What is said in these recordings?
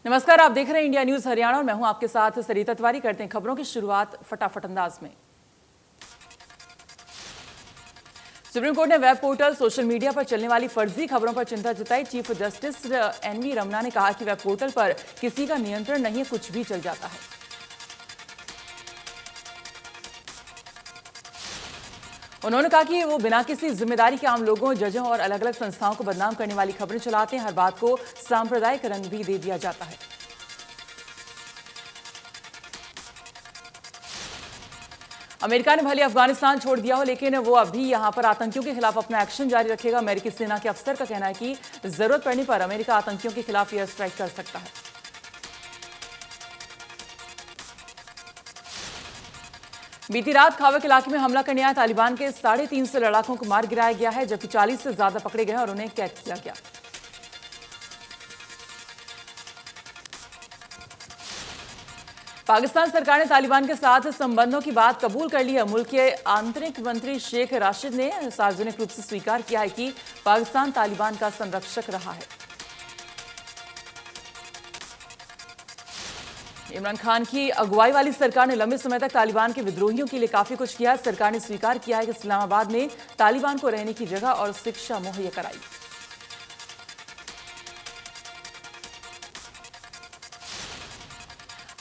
नमस्कार, आप देख रहे हैं इंडिया न्यूज हरियाणा और मैं हूं आपके साथ सरिता तिवारी। करते हैं खबरों की शुरुआत फटाफट अंदाज में। सुप्रीम कोर्ट ने वेब पोर्टल सोशल मीडिया पर चलने वाली फर्जी खबरों पर चिंता जताई। चीफ जस्टिस एनवी रमना ने कहा कि वेब पोर्टल पर किसी का नियंत्रण नहीं है, कुछ भी चल जाता है। उन्होंने कहा कि वो बिना किसी जिम्मेदारी के आम लोगों, जजों और अलग अलग संस्थाओं को बदनाम करने वाली खबरें चलाते हैं। हर बात को सांप्रदायिक रंग भी दे दिया जाता है। अमेरिका ने भले अफगानिस्तान छोड़ दिया हो, लेकिन वो अभी यहां पर आतंकियों के खिलाफ अपना एक्शन जारी रखेगा। अमेरिकी सेना के अफसर का कहना है कि जरूरत पड़ने पर अमेरिका आतंकियों के खिलाफ एयर स्ट्राइक कर सकता है। बीती रात खावक इलाके में हमला करने आए तालिबान के 350 लड़ाकों को मार गिराया गया है, जबकि 40 से ज्यादा पकड़े गए और उन्हें कैद किया गया। पाकिस्तान सरकार ने तालिबान के साथ संबंधों की बात कबूल कर ली है। मुल्क के आंतरिक मंत्री शेख राशिद ने सार्वजनिक रूप से स्वीकार किया है कि पाकिस्तान तालिबान का संरक्षक रहा है। इमरान खान की अगुवाई वाली सरकार ने लंबे समय तक तालिबान के विद्रोहियों के लिए काफी कुछ किया। सरकार ने स्वीकार किया है कि इस्लामाबाद ने तालिबान को रहने की जगह और शिक्षा मुहैया कराई।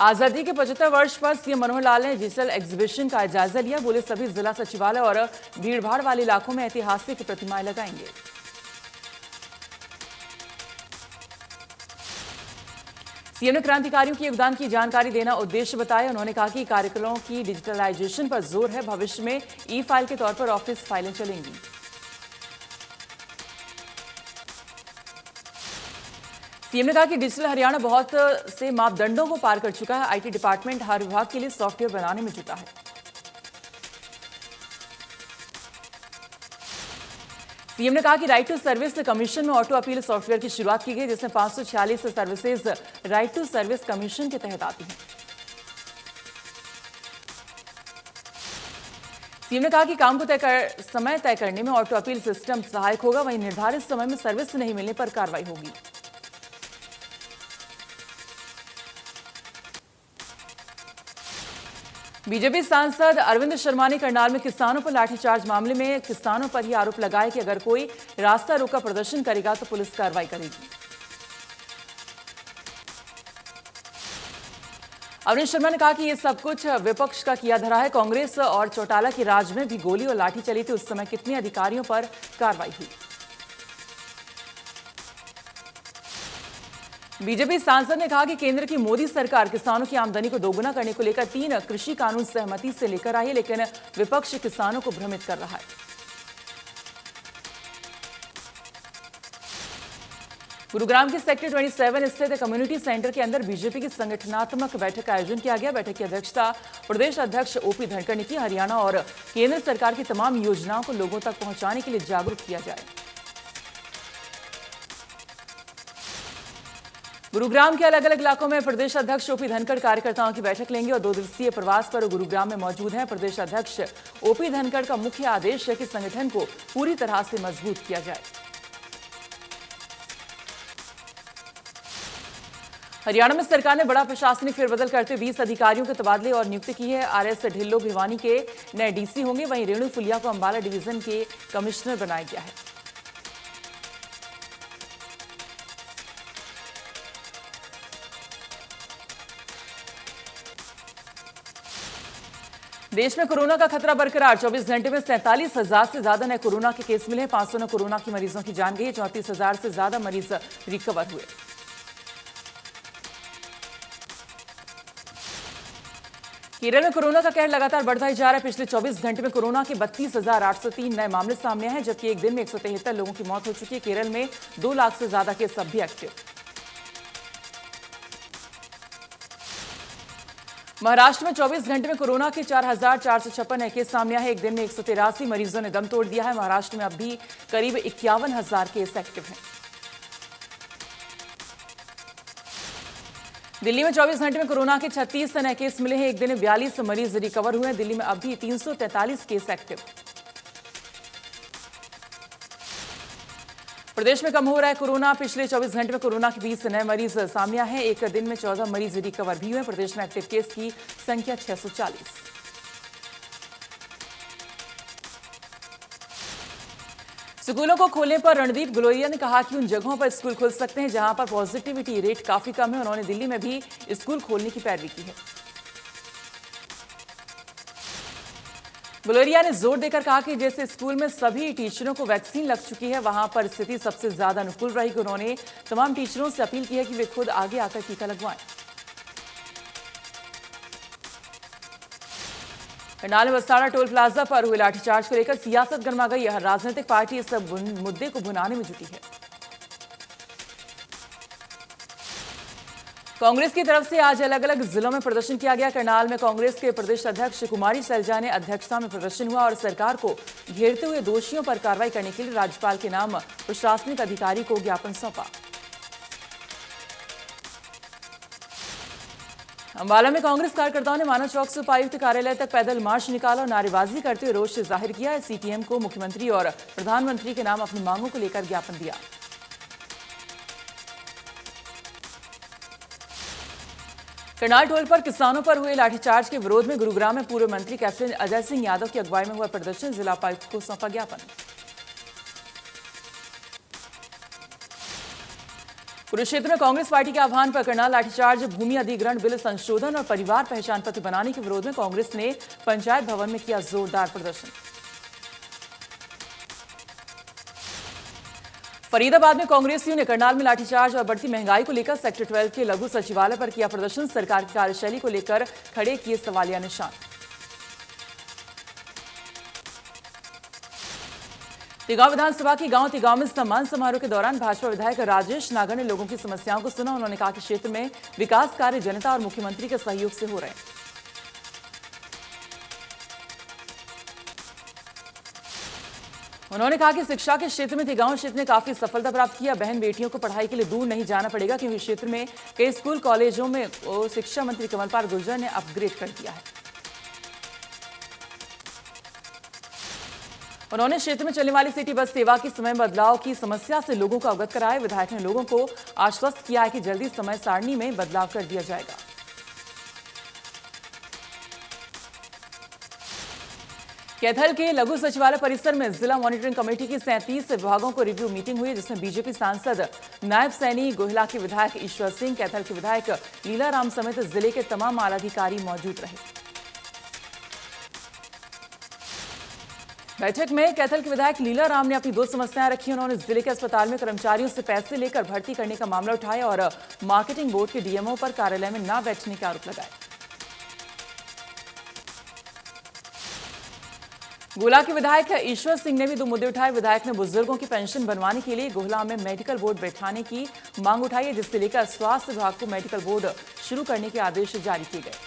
आजादी के 75 वर्ष पर सीएम मनोहर लाल ने डिजिटल एग्जीबिशन का जायजा लिया। बोले, सभी जिला सचिवालय और भीड़भाड़ वाले इलाकों में ऐतिहासिक प्रतिमाएं लगाएंगे। सीएम ने क्रांतिकारियों के योगदान की जानकारी देना उद्देश्य बताया। उन्होंने कहा कि कार्यक्रमों की डिजिटलाइजेशन पर जोर है। भविष्य में ई फाइल के तौर पर ऑफिस फाइलें चलेंगी। सीएम ने कहा कि डिजिटल हरियाणा बहुत से मापदंडों को पार कर चुका है। आईटी डिपार्टमेंट हर विभाग के लिए सॉफ्टवेयर बनाने में जुटा है। सीएम ने कहा कि राइट टू सर्विस कमीशन में ऑटो अपील सॉफ्टवेयर की शुरुआत की गई, जिसमें 546 services right to service commission के तहत आती हैं। सीएम ने कहा कि काम को समय तय करने में ऑटो अपील सिस्टम सहायक होगा। वहीं निर्धारित समय में सर्विस नहीं मिलने पर कार्रवाई होगी। बीजेपी सांसद अरविंद शर्मा ने करनाल में किसानों पर लाठीचार्ज मामले में किसानों पर ही आरोप लगाया कि अगर कोई रास्ता रोका प्रदर्शन करेगा तो पुलिस कार्रवाई करेगी। अरविंद शर्मा ने कहा कि यह सब कुछ विपक्ष का किया धरा है। कांग्रेस और चौटाला के राज में भी गोली और लाठी चली थी, उस समय कितने अधिकारियों पर कार्रवाई हुई। बीजेपी सांसद ने कहा कि केंद्र की मोदी सरकार किसानों की आमदनी को दोगुना करने को लेकर 3 कृषि कानून सहमति से लेकर आई है, लेकिन विपक्ष किसानों को भ्रमित कर रहा है। गुरुग्राम के सेक्टर 27 स्थित कम्युनिटी सेंटर के अंदर बीजेपी की संगठनात्मक बैठक का आयोजन किया गया। बैठक की अध्यक्षता प्रदेश अध्यक्ष ओपी धनखड़ ने की। हरियाणा और केंद्र सरकार की तमाम योजनाओं को लोगों तक पहुंचाने के लिए जागरूक किया जाए। गुरुग्राम के अलग अलग इलाकों में प्रदेश अध्यक्ष ओपी धनखड़ कार्यकर्ताओं की बैठक लेंगे और 2 दिवसीय प्रवास पर गुरुग्राम में मौजूद हैं। प्रदेश अध्यक्ष ओपी धनखड़ का मुख्य आदेश है कि संगठन को पूरी तरह से मजबूत किया जाए। हरियाणा में सरकार ने बड़ा प्रशासनिक फेरबदल करते 20 अधिकारियों के तबादले और नियुक्ति की है। आरएस ढिल्लो भिवानी के नए डीसी होंगे। वहीं रेणु फुलिया को अंबाला डिवीजन के कमिश्नर बनाया गया है। देश में कोरोना का खतरा बरकरार। 24 घंटे में 47,000 से ज्यादा नए कोरोना के केस मिले। 509 कोरोना के मरीजों की जान गई। 34,000 से ज्यादा मरीज रिकवर हुए। केरल में कोरोना का कहर लगातार बढ़ता ही जा रहा है। पिछले 24 घंटे में कोरोना के 32,803 नए मामले सामने आए हैं, जबकि एक दिन में 173 लोगों की मौत हो चुकी है। केरल में 2 लाख से ज्यादा केस अब भी एक्टिव। महाराष्ट्र में 24 घंटे में कोरोना के 4,456 नए केस सामने आए हैं। एक दिन में 183 मरीजों ने दम तोड़ दिया है। महाराष्ट्र में अब भी करीब 51,000 केस एक्टिव हैं। दिल्ली में 24 घंटे में कोरोना के 36 नए केस मिले हैं। एक दिन में 42 मरीज रिकवर हुए हैं। दिल्ली में अब भी 343 केस एक्टिव। प्रदेश में कम हो रहा है कोरोना। पिछले 24 घंटे में कोरोना के 20 नए मरीज सामने आए हैं। एक दिन में 14 मरीज रिकवर भी हुए। प्रदेश में एक्टिव केस की संख्या 640। स्कूलों को खोलने पर रणदीप गुलेरिया ने कहा कि उन जगहों पर स्कूल खुल सकते हैं जहां पर पॉजिटिविटी रेट काफी कम है। उन्होंने दिल्ली में भी स्कूल खोलने की पैरवी की है। गुलेरिया ने जोर देकर कहा कि जैसे स्कूल में सभी टीचरों को वैक्सीन लग चुकी है, वहां पर स्थिति सबसे ज्यादा अनुकूल रहेगी। उन्होंने तमाम टीचरों से अपील की है कि वे खुद आगे आकर टीका लगवाएं। करनाल में बस्ताड़ा टोल प्लाजा पर हुए लाठीचार्ज को लेकर सियासत गर्मा गई। हर राजनीतिक पार्टी इस मुद्दे को भुनाने में जुटी है। कांग्रेस की तरफ से आज अलग अलग जिलों में प्रदर्शन किया गया। करनाल में कांग्रेस के प्रदेश अध्यक्ष कुमारी सैलजा ने अध्यक्षता में प्रदर्शन हुआ और सरकार को घेरते हुए दोषियों पर कार्रवाई करने के लिए राज्यपाल के नाम प्रशासनिक अधिकारी को ज्ञापन सौंपा। अंबाला में कांग्रेस कार्यकर्ताओं ने मानव चौक से उपायुक्त कार्यालय तक पैदल मार्च निकाला और नारेबाजी करते हुए रोष जाहिर किया। सीपीएम को मुख्यमंत्री और प्रधानमंत्री के नाम अपनी मांगों को लेकर ज्ञापन दिया। करनाल टोल पर किसानों पर हुए लाठीचार्ज के विरोध में गुरुग्राम में पूर्व मंत्री कैप्टन अजय सिंह यादव की अगुवाई में हुआ प्रदर्शन। जिला उपायुक्त को सौंपा ज्ञापन। कुरुक्षेत्र में कांग्रेस पार्टी के आह्वान पर करनाल लाठीचार्ज। भूमि अधिग्रहण बिल संशोधन और परिवार पहचान पत्र बनाने के विरोध में कांग्रेस ने पंचायत भवन में किया जोरदार प्रदर्शन। फरीदाबाद में कांग्रेसियों ने करनाल में लाठीचार्ज और बढ़ती महंगाई को लेकर सेक्टर 12 के लघु सचिवालय पर किया प्रदर्शन। सरकार की कार्यशैली को लेकर खड़े किए सवालिया निशान। तिगांव विधानसभा की गांव तिगांव में सम्मान समारोह के दौरान भाजपा विधायक राजेश नागर ने लोगों की समस्याओं को सुना। उन्होंने कहा कि क्षेत्र में विकास कार्य जनता और मुख्यमंत्री के सहयोग से हो रहे हैं। उन्होंने कहा कि शिक्षा के क्षेत्र में तिगांव क्षेत्र ने काफी सफलता प्राप्त किया। बहन बेटियों को पढ़ाई के लिए दूर नहीं जाना पड़ेगा क्योंकि क्षेत्र में कई स्कूल कॉलेजों में शिक्षा मंत्री कमलपाल गुर्जर ने अपग्रेड कर दिया है। उन्होंने क्षेत्र में चलने वाली सिटी बस सेवा की समय बदलाव की समस्या से लोगों को अवगत कराया। विधायक ने लोगों को आश्वस्त किया है कि जल्दी समय सारणी में बदलाव कर दिया जाएगा। कैथल के लघु सचिवालय परिसर में जिला मॉनिटरिंग कमेटी की 37 विभागों को रिव्यू मीटिंग हुई, जिसमें बीजेपी सांसद नायब सैनी, गोहिला के विधायक ईश्वर सिंह, कैथल के विधायक लीलाराम समेत जिले के तमाम आलाधिकारी मौजूद रहे। बैठक में कैथल के विधायक लीलाराम ने अपनी 2 समस्याएं रखी। उन्होंने जिले के अस्पताल में कर्मचारियों से पैसे लेकर भर्ती करने का मामला उठाया और मार्केटिंग बोर्ड के डीएमओ पर कार्यालय में न बैठने के आरोप लगाए। गोला के विधायक ईश्वर सिंह ने भी 2 मुद्दे उठाए। विधायक ने बुजुर्गों की पेंशन बनवाने के लिए गोहला में मेडिकल बोर्ड बैठाने की मांग उठाई है, जिससे लेकर स्वास्थ्य विभाग को मेडिकल बोर्ड शुरू करने के आदेश जारी किए गए।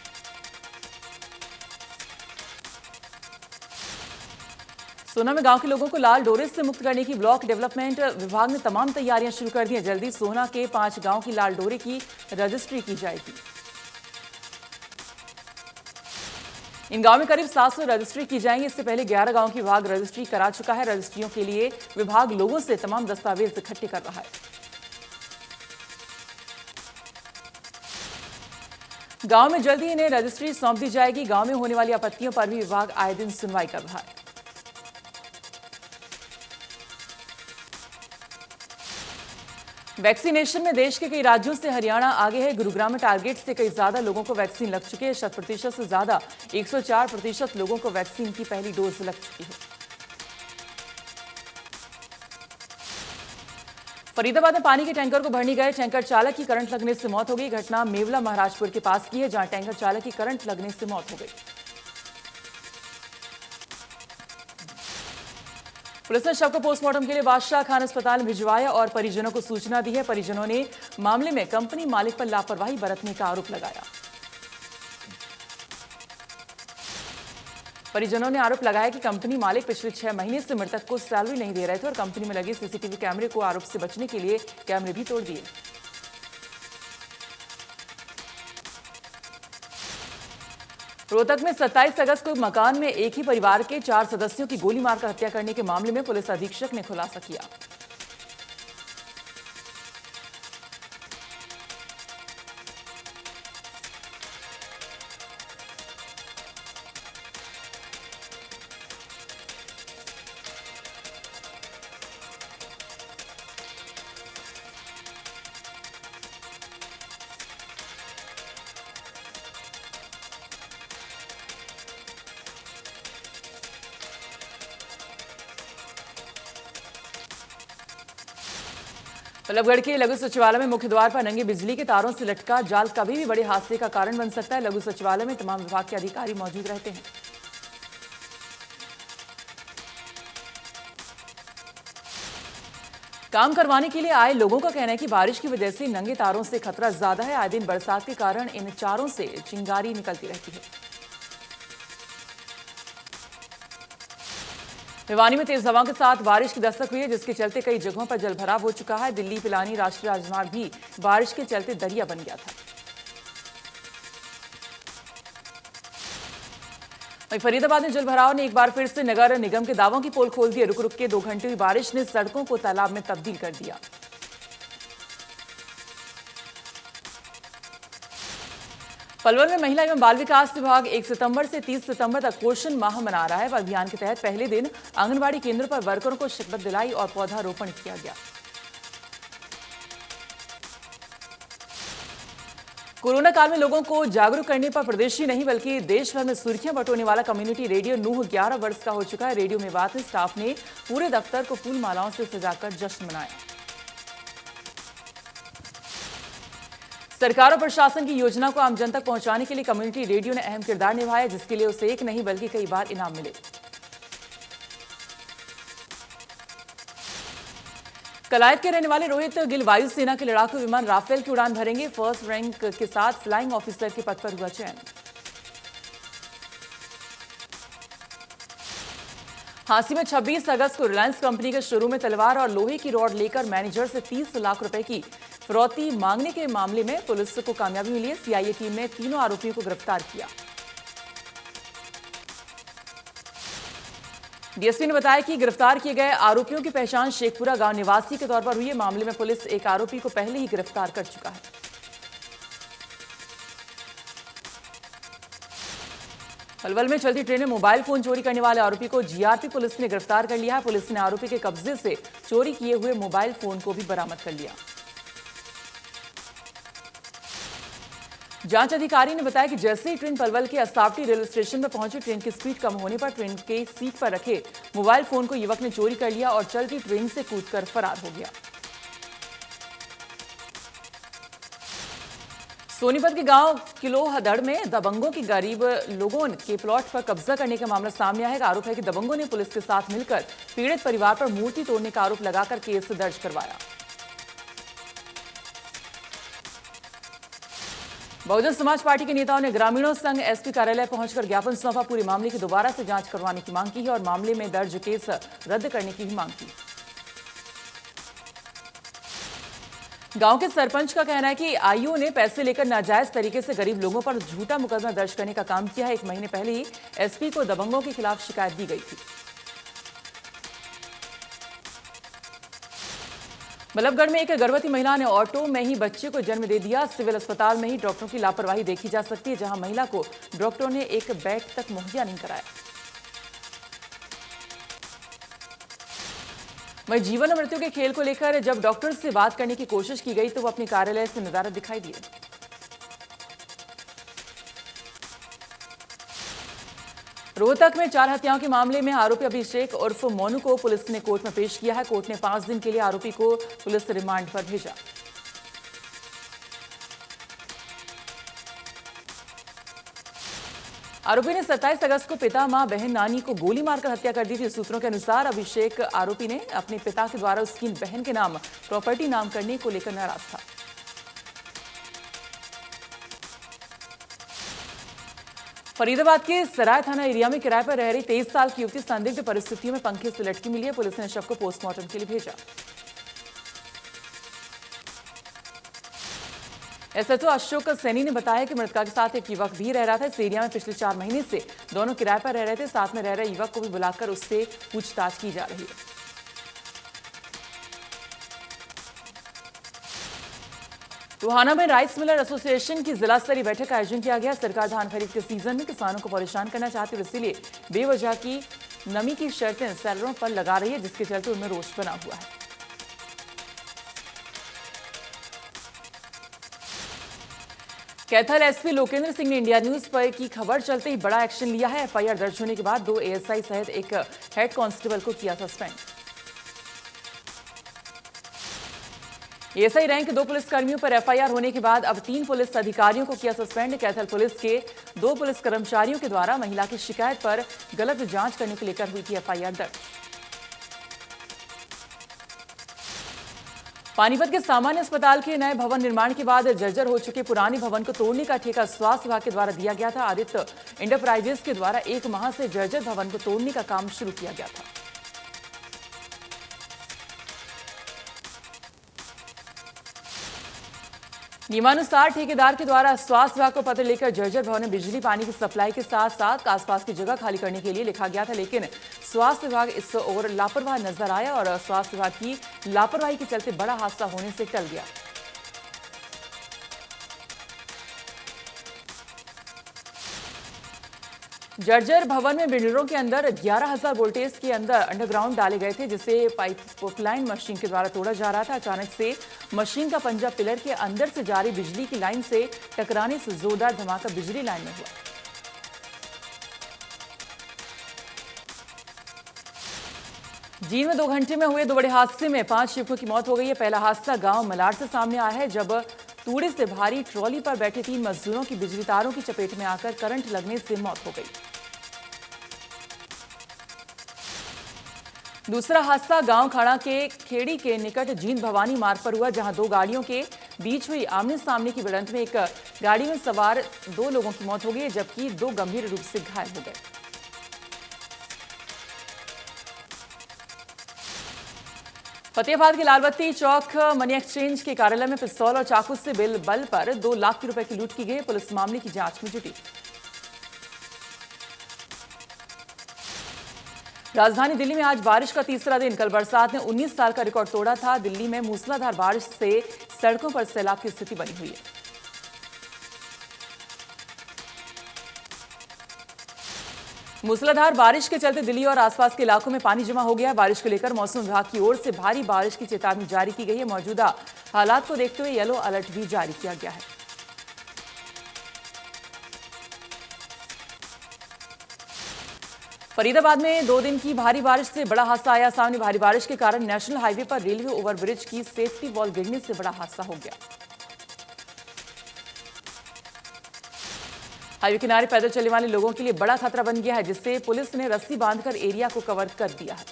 सोना में गांव के लोगों को लाल डोरे से मुक्त करने की ब्लॉक डेवलपमेंट विभाग ने तमाम तैयारियां शुरू कर दी हैं। जल्दी सोना के 5 गांव की लाल डोरे की रजिस्ट्री की जाएगी। इन गांव में करीब 700 रजिस्ट्री की जाएंगी। इससे पहले 11 गांव की विभाग रजिस्ट्री करा चुका है। रजिस्ट्रियों के लिए विभाग लोगों से तमाम दस्तावेज इकट्ठे कर रहा है। गांव में जल्द ही इन्हें रजिस्ट्री सौंप दी जाएगी। गांव में होने वाली आपत्तियों पर भी विभाग आए दिन सुनवाई कर रहा है। वैक्सीनेशन में देश के कई राज्यों से हरियाणा आगे है। गुरुग्राम में टारगेट से कई ज्यादा लोगों को वैक्सीन लग चुकी है। 100% से ज्यादा 104% लोगों को वैक्सीन की पहली डोज लग चुकी है। फरीदाबाद में पानी के टैंकर को भरने गए टैंकर चालक की करंट लगने से मौत हो गई। घटना मेवला महाराजपुर के पास की है, जहां टैंकर चालक की करंट लगने से मौत हो गई। पुलिस ने शव को पोस्टमार्टम के लिए बादशाह खान अस्पताल में भिजवाया और परिजनों को सूचना दी है। परिजनों ने मामले में कंपनी मालिक पर लापरवाही बरतने का आरोप लगाया। परिजनों ने आरोप लगाया कि कंपनी मालिक पिछले 6 महीने से मृतक को सैलरी नहीं दे रहे थे और कंपनी में लगे सीसीटीवी कैमरे को आरोप से बचने के लिए कैमरे भी तोड़ दिए। रोहतक में 27 अगस्त को मकान में एक ही परिवार के 4 सदस्यों की गोली मारकर हत्या करने के मामले में पुलिस अधीक्षक ने खुलासा किया। बल्लभगढ़ के लघु सचिवालय में मुख्य द्वार पर नंगे बिजली के तारों से लटका जाल कभी भी बड़े हादसे का कारण बन सकता है। लघु सचिवालय में तमाम विभाग के अधिकारी मौजूद रहते हैं। काम करवाने के लिए आए लोगों का कहना है कि बारिश की वजह से नंगे तारों से खतरा ज्यादा है। आए दिन बरसात के कारण इन तारों से चिंगारी निकलती रहती है। भिवानी में तेज हवा के साथ बारिश की दस्तक हुई है, जिसके चलते कई जगहों पर जलभराव हो चुका है। दिल्ली पिलानी राष्ट्रीय राजमार्ग भी बारिश के चलते दरिया बन गया था। वहीं फरीदाबाद में जलभराव ने एक बार फिर से नगर निगम के दावों की पोल खोल दी। रुक रुक के 2 घंटे हुई बारिश ने सड़कों को तालाब में तब्दील कर दिया। पलवल में महिला एवं बाल विकास विभाग 1 सितंबर से 30 सितंबर तक पोषण माह मना रहा है। अभियान के तहत पहले दिन आंगनबाड़ी केंद्र पर वर्करों को शपथ दिलाई और पौधारोपण किया गया। कोरोना काल में लोगों को जागरूक करने पर प्रदेश ही नहीं बल्कि देश भर में सुर्खियां बटोरने वाला कम्युनिटी रेडियो नूह 11 वर्ष का हो चुका है। रेडियो मेवात में स्टाफ ने पूरे दफ्तर को फूल मालाओं से सजाकर जश्न मनाया। सरकार और प्रशासन की योजना को आम जन तक पहुंचाने के लिए कम्युनिटी रेडियो ने अहम किरदार निभाया, जिसके लिए उसे एक नहीं बल्कि कई बार इनाम मिले। कलायत के रहने वाले रोहित गिल वायुसेना के लड़ाकू विमान राफेल की उड़ान भरेंगे। फर्स्ट रैंक के साथ फ्लाइंग ऑफिसर के पद पर हुआ चयन। हांसी में 26 अगस्त को रिलायंस कंपनी के शोरूम में तलवार और लोहे की रॉड लेकर मैनेजर से 30 लाख रुपए की फिरौती मांगने के मामले में पुलिस को कामयाबी मिली है। सीआईए टीम ने तीनों आरोपियों को गिरफ्तार किया। डीएसपी ने बताया कि गिरफ्तार किए गए आरोपियों की पहचान शेखपुरा गांव निवासी के तौर पर हुई है। मामले में पुलिस एक आरोपी को पहले ही गिरफ्तार कर चुका है। पलवल में चलती ट्रेन में मोबाइल फोन चोरी करने वाले आरोपी को जीआरपी पुलिस ने गिरफ्तार कर लिया है। पुलिस ने आरोपी के कब्जे से चोरी किए हुए मोबाइल फोन को भी बरामद कर लिया। जांच अधिकारी ने बताया कि जैसे ही ट्रेन पलवल के असावटी रेलवे स्टेशन में पहुंची, ट्रेन की स्पीड कम होने पर ट्रेन के सीट पर रखे मोबाइल फोन को युवक ने चोरी कर लिया और चलती ट्रेन से कूदकर फरार हो गया। सोनीपत के गांव किलोहदड़ में दबंगों की गरीब लोगों के प्लॉट पर कब्जा करने का मामला सामने आया है। आरोप है कि दबंगों ने पुलिस के साथ मिलकर पीड़ित परिवार पर मूर्ति तोड़ने का आरोप लगाकर केस दर्ज करवाया। बहुजन समाज पार्टी के नेताओं ने ग्रामीणों संघ एसपी कार्यालय पहुंचकर ज्ञापन सौंपा। पूरे मामले की दोबारा से जांच करवाने की मांग की है और मामले में दर्ज केस रद्द करने की भी मांग की। गांव के सरपंच का कहना है कि आईओ ने पैसे लेकर नाजायज तरीके से गरीब लोगों पर झूठा मुकदमा दर्ज करने का काम किया है। 1 महीने पहले ही एसपी को दबंगों के खिलाफ शिकायत दी गई थी। बल्लभगढ़ में एक गर्भवती महिला ने ऑटो में ही बच्चे को जन्म दे दिया। सिविल अस्पताल में ही डॉक्टरों की लापरवाही देखी जा सकती है, जहां महिला को डॉक्टरों ने एक बेड तक मुहैया नहीं कराया। वहीं जीवन और मृत्यु के खेल को लेकर जब डॉक्टर से बात करने की कोशिश की गई तो वो अपने कार्यालय से नदारद दिखाई दिए। रोहतक में 4 हत्याओं के मामले में आरोपी अभिषेक उर्फ मोनू को पुलिस ने कोर्ट में पेश किया है। कोर्ट ने 5 दिन के लिए आरोपी को पुलिस रिमांड पर भेजा। आरोपी ने 27 अगस्त को पिता, मां, बहन, नानी को गोली मारकर हत्या कर दी थी। सूत्रों के अनुसार अभिषेक आरोपी ने अपने पिता के द्वारा उसकी बहन के नाम प्रॉपर्टी नाम करने को लेकर नाराज था। फरीदाबाद के सराय थाना एरिया में किराए पर रह रही 23 साल की युवती संदिग्ध परिस्थितियों में पंखे से लटकी मिली है। पुलिस ने शव को पोस्टमार्टम के लिए भेजा। एसएचओ अशोक सैनी ने बताया कि मृतका के साथ एक युवक भी रह रहा था। इस एरिया में पिछले 4 महीने से दोनों किराए पर रह रहे थे। साथ में रह रहे युवक को भी बुलाकर उससे पूछताछ की जा रही है। टोहाना में राइस मिलर एसोसिएशन की जिला स्तरीय बैठक का आयोजन किया गया। सरकार धान खरीद के सीजन में किसानों को परेशान करना चाहती है, इसलिए बेवजह की नमी की शर्तें सेलरों पर लगा रही है, जिसके चलते उनमें रोष बना हुआ है। कैथल एसपी लोकेंद्र सिंह ने इंडिया न्यूज पर की खबर चलते ही बड़ा एक्शन लिया है। एफआईआर दर्ज होने के बाद 2 एएसआई सहित एक हेड कांस्टेबल को किया सस्पेंड। एएसआई रैंक 2 पुलिसकर्मियों पर एफआईआर होने के बाद अब 3 पुलिस अधिकारियों को किया सस्पेंड। कैथल पुलिस के 2 पुलिस कर्मचारियों के द्वारा महिला की शिकायत पर गलत जांच करने को लेकर हुई थी एफआईआर दर्ज। पानीपत के सामान्य अस्पताल के नए भवन निर्माण के बाद जर्जर हो चुके पुराने भवन को तोड़ने का ठेका स्वास्थ्य विभाग के द्वारा दिया गया था। आदित्य इंटरप्राइजेस के द्वारा 1 माह से जर्जर भवन को तोड़ने का काम शुरू किया गया था। नियमानुसार ठेकेदार के द्वारा स्वास्थ्य विभाग को पत्र लेकर जर्जर भवन में बिजली पानी की सप्लाई के साथ साथ आसपास की जगह खाली करने के लिए लिखा गया था, लेकिन स्वास्थ्य विभाग इस ओर लापरवाह नजर आया और स्वास्थ्य विभाग की लापरवाही के चलते बड़ा हादसा होने से टल गया। जर्जर भवन में बिल्डरों के अंदर 11,000 वोल्टेज के अंदर अंडरग्राउंड डाले गए थे, जिसे पाइपलाइन मशीन के द्वारा तोड़ा जा रहा था। अचानक से मशीन का पंजा पिलर के अंदर से जारी बिजली की लाइन से टकराने से जोरदार धमाका बिजली लाइन में हुआ। जींद में 2 घंटे में हुए 2 बड़े हादसे में 5 युवकों की मौत हो गई है। पहला हादसा गांव मलार से सामने आया है, जब तूड़े से भारी ट्रॉली पर बैठे 3 मजदूरों की बिजली तारों की चपेट में आकर करंट लगने से मौत हो गई। दूसरा हादसा गांव खाड़ा के खेड़ी के निकट जींद भवानी मार्ग पर हुआ, जहां 2 गाड़ियों के बीच हुई आमने सामने की भिड़ंत में एक गाड़ी में सवार 2 लोगों की मौत हो गई, जबकि 2 गंभीर रूप से घायल हो गए। फतेहाबाद के लालबत्ती चौक मनी एक्सचेंज के कार्यालय में पिस्तौल और चाकू से बल पर 2 लाख रुपए की लूट की गई। पुलिस मामले की जांच में जुटी। राजधानी दिल्ली में आज बारिश का तीसरा दिन। कल बरसात ने 19 साल का रिकॉर्ड तोड़ा था। दिल्ली में मूसलाधार बारिश से सड़कों पर सैलाब की स्थिति बनी हुई है। मूसलाधार बारिश के चलते दिल्ली और आसपास के इलाकों में पानी जमा हो गया। बारिश को लेकर मौसम विभाग की ओर से भारी बारिश की चेतावनी जारी की गई है। मौजूदा हालात को देखते हुए येलो अलर्ट भी जारी किया गया है। फरीदाबाद में 2 दिन की भारी बारिश से बड़ा हादसा आया सामने। भारी बारिश के कारण नेशनल हाईवे पर रेलवे ओवरब्रिज की सेफ्टी वॉल गिरने से बड़ा हादसा हो गया। हाईवे किनारे पैदल चलने वाले लोगों के लिए बड़ा खतरा बन गया है, जिससे पुलिस ने रस्सी बांधकर एरिया को कवर कर दिया है।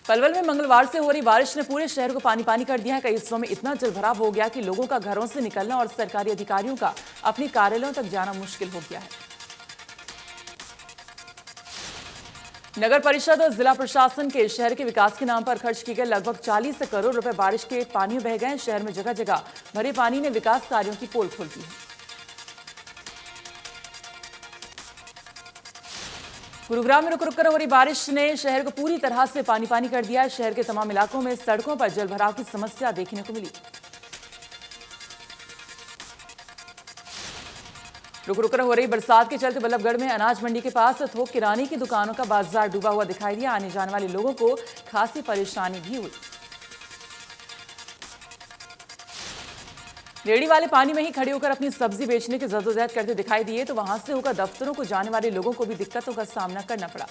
पलवल में मंगलवार से हो रही बारिश ने पूरे शहर को पानी पानी कर दिया है। कई हिस्सों में इतना जलभराव हो गया कि लोगों का घरों से निकलना और सरकारी अधिकारियों का अपने कार्यालयों तक जाना मुश्किल हो गया है। नगर परिषद और जिला प्रशासन के शहर के विकास के नाम पर खर्च किए गए लगभग 40 करोड़ रुपए बारिश के पानी में बह गए। शहर में जगह जगह भरे पानी ने विकास कार्यों की पोल खोल दी है। गुरुग्राम में रुक रुक कर हो रही बारिश ने शहर को पूरी तरह से पानी पानी कर दिया है। शहर के तमाम इलाकों में सड़कों पर जलभराव की समस्या देखने को मिली। रुक रुक कर हो रही बरसात के चलते बल्लभगढ़ में अनाज मंडी के पास थोक किराने की दुकानों का बाजार डूबा हुआ दिखाई दिया। आने जाने वाले लोगों को खासी परेशानी भी हुई। रेहड़ी वाले पानी में ही खड़े होकर अपनी सब्जी बेचने की जद्दोजहद करते दिखाई दिए, तो वहां से होकर दफ्तरों को जाने वाले लोगों को भी दिक्कतों का सामना करना पड़ा।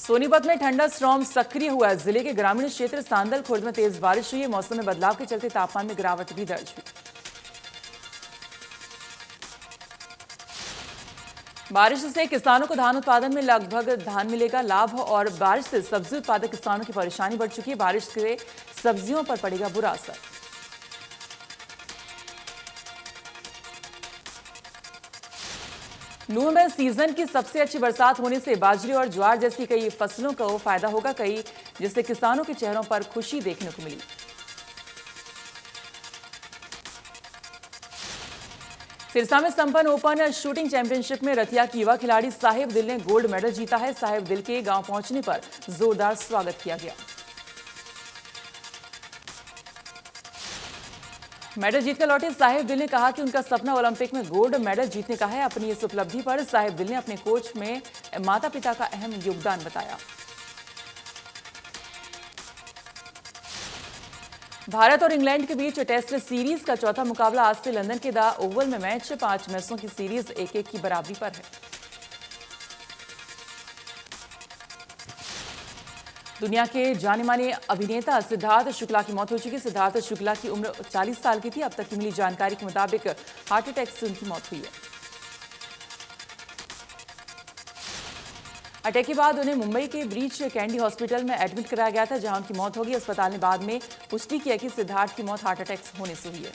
सोनीपत में ठंडा स्टॉर्म सक्रिय हुआ। जिले के ग्रामीण क्षेत्र सांदल खुर्द में तेज बारिश हुई है। मौसम में बदलाव के चलते तापमान में गिरावट भी दर्ज हुई। बारिश से किसानों को धान उत्पादन में लगभग धान मिलेगा लाभ, और बारिश से सब्जी उत्पादक किसानों की परेशानी बढ़ चुकी है। बारिश से सब्जियों पर पड़ेगा बुरा असर। नूंह में सीजन की सबसे अच्छी बरसात होने से बाजरे और ज्वार जैसी कई फसलों को फायदा होगा, जिससे किसानों के चेहरों पर खुशी देखने को मिली। सिरसा में संपन्न ओपन शूटिंग चैंपियनशिप में रतिया की युवा खिलाड़ी साहिब दिल ने गोल्ड मेडल जीता है। साहिब दिल के गांव पहुंचने पर जोरदार स्वागत किया गया। मेडल जीतकर लौटे साहिब दिल ने कहा कि उनका सपना ओलंपिक में गोल्ड मेडल जीतने का है। अपनी इस उपलब्धि पर साहिब दिल ने अपने कोच में माता पिता का अहम योगदान बताया। भारत और इंग्लैंड के बीच टेस्ट सीरीज का चौथा मुकाबला आज से लंदन के द ओवल में मैच 5 मैचों की सीरीज 1-1 की बराबरी पर है। दुनिया के जाने माने अभिनेता सिद्धार्थ शुक्ला की मौत हो चुकी। सिद्धार्थ शुक्ला की उम्र 40 साल की थी। अब तक की मिली जानकारी के मुताबिक हार्ट अटैक से उनकी मौत हुई है। अटैक के बाद उन्हें मुंबई के ब्रीच कैंडी हॉस्पिटल में एडमिट कराया गया था, जहां उनकी मौत होगी। अस्पताल ने बाद में पुष्टि की है कि सिद्धार्थ की मौत हार्ट अटैक होने से हुई है।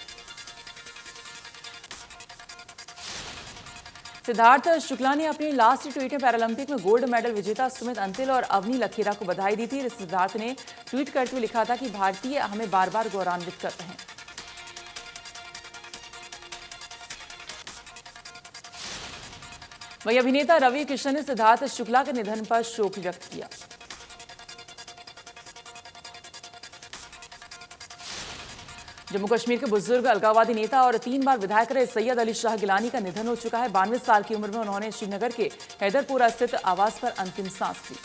सिद्धार्थ शुक्ला ने अपनी लास्ट ट्वीट में पैरालंपिक में गोल्ड मेडल विजेता सुमित अंतिल और अवनी लखेरा को बधाई दी थी। सिद्धार्थ ने ट्वीट करते हुए लिखा था कि भारतीय हमें बार बार गौरवान्वित करते हैं। वहीं अभिनेता रवि किशन ने सिद्धार्थ शुक्ला के निधन पर शोक व्यक्त किया। जम्मू कश्मीर के बुजुर्ग अलगाववादी नेता और 3 बार विधायक रहे सैयद अली शाह गिलानी का निधन हो चुका है। 92 साल की उम्र में उन्होंने श्रीनगर के हैदरपुरा स्थित आवास पर अंतिम सांस ली।